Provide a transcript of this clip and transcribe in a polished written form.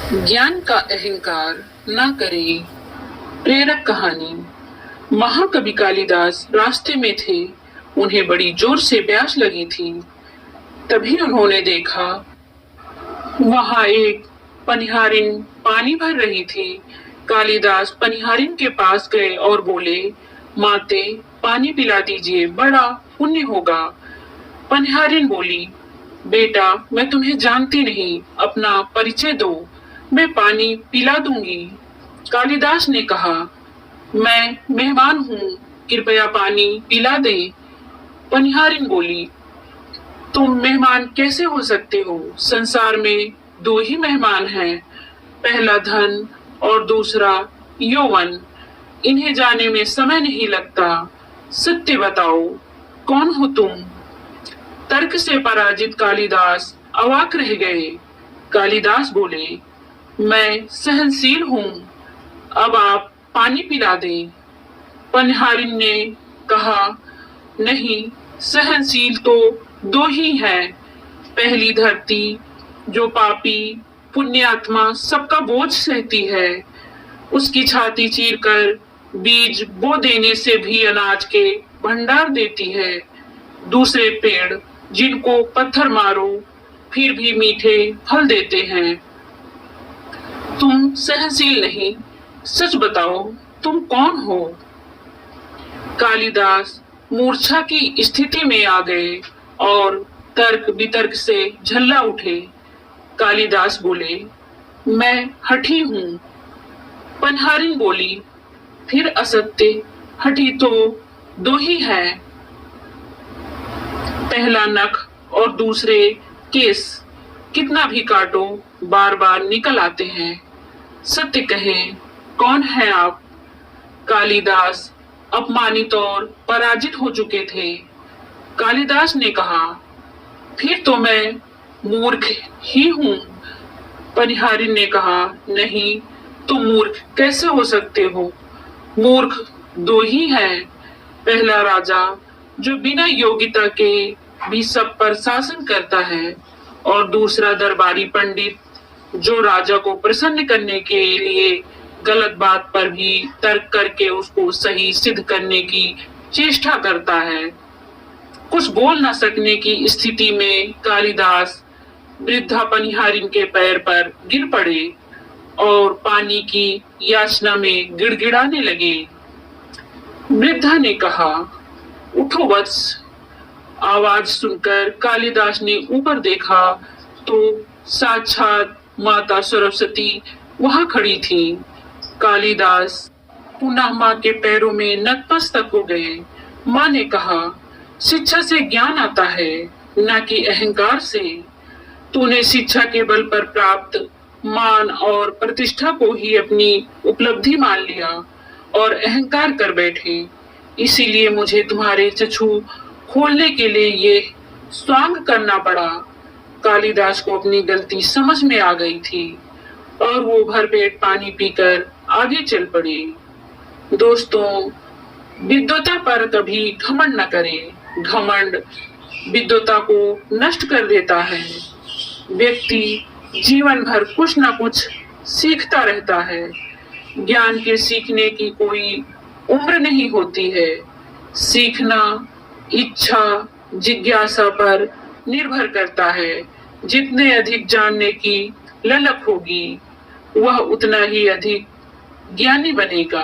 ज्ञान का अहंकार न करे। प्रेरक कहानी। महाकवि कालिदास रास्ते में थे। उन्हें बड़ी जोर से प्यास लगी थी। तभी उन्होंने देखा वहां एक पनिहारिन पानी भर रही थी। कालिदास पनिहारिन के पास गए और बोले, माते पानी पिला दीजिए, बड़ा पुण्य होगा। पनिहारिन बोली, बेटा मैं तुम्हें जानती नहीं, अपना परिचय दो, मैं पानी पिला दूंगी। कालिदास ने कहा, मैं मेहमान हूँ, कृपया पानी पिला दे। पनिहारिन बोली, तुम मेहमान कैसे हो सकते हो? संसार में दो ही मेहमान हैं, पहला धन और दूसरा यौवन। इन्हें जाने में समय नहीं लगता। सत्य बताओ, कौन हो तुम? तर्क से पराजित कालिदास अवाक रह गए। कालिदास बोले, मैं सहनशील हूँ, अब आप पानी पिला दें। पनिहारिन ने कहा, नहीं, सहनशील तो दो ही हैं। पहली धरती जो पापी पुण्यात्मा सबका बोझ सहती है, उसकी छाती चीरकर बीज बो देने से भी अनाज के भंडार देती है। दूसरे पेड़ जिनको पत्थर मारो फिर भी मीठे फल देते हैं। तुम सहनशील नहीं, सच बताओ तुम कौन हो? कालिदास मूर्छा की स्थिति में आ गए और तर्क वितर्क से झल्ला उठे। कालिदास बोले, मैं हठी हूँ। पनिहारिन बोली, फिर असत्य, हठी तो दो ही है, पहला नख और दूसरे केस, कितना भी काटो बार बार निकल आते हैं। सत्य कहें, कौन है आप? कालिदास अपमानित और पराजित हो चुके थे। कालिदास ने कहा, फिर तो मैं मूर्ख ही हूँ। पनिहारिन ने कहा, नहीं, तुम मूर्ख कैसे हो सकते हो? मूर्ख दो ही हैं, पहला राजा जो बिना योग्यता के भी सब पर शासन करता है, और दूसरा दरबारी पंडित जो राजा को प्रसन्न करने के लिए गलत बात पर भी तर्क करके उसको सही सिद्ध करने की चेष्टा करता है। कुछ बोल न सकने की स्थिति में कालिदास वृद्धा पनिहारिन के पैर पर गिर पड़े और पानी की याचना में गिड़गिड़ाने लगे। वृद्धा ने कहा, उठो वत्स। आवाज सुनकर कालिदास ने ऊपर देखा तो साक्षात माता सरस्वती वहां खड़ी थी। कालिदास पुनः माँ के पैरों में नतमस्तक हो गए। माँ ने कहा, शिक्षा से ज्ञान आता है, न कि अहंकार से। तूने शिक्षा के बल पर प्राप्त मान और प्रतिष्ठा को ही अपनी उपलब्धि मान लिया और अहंकार कर बैठे। इसीलिए मुझे तुम्हारे चक्षु खोलने के लिए ये स्वांग करना पड़ा। कालिदास को अपनी गलती समझ में आ गई थी और वो भरपेट पानी पीकर आगे चल पड़े। दोस्तों, विद्वता पर कभी घमंड न करें। घमंड विद्वता को नष्ट कर देता है। व्यक्ति जीवन भर कुछ न कुछ सीखता रहता है। ज्ञान के सीखने की कोई उम्र नहीं होती है। सीखना इच्छा जिज्ञासा पर निर्भर करता है। जितने अधिक जानने की ललक होगी, वह उतना ही अधिक ज्ञानी बनेगा।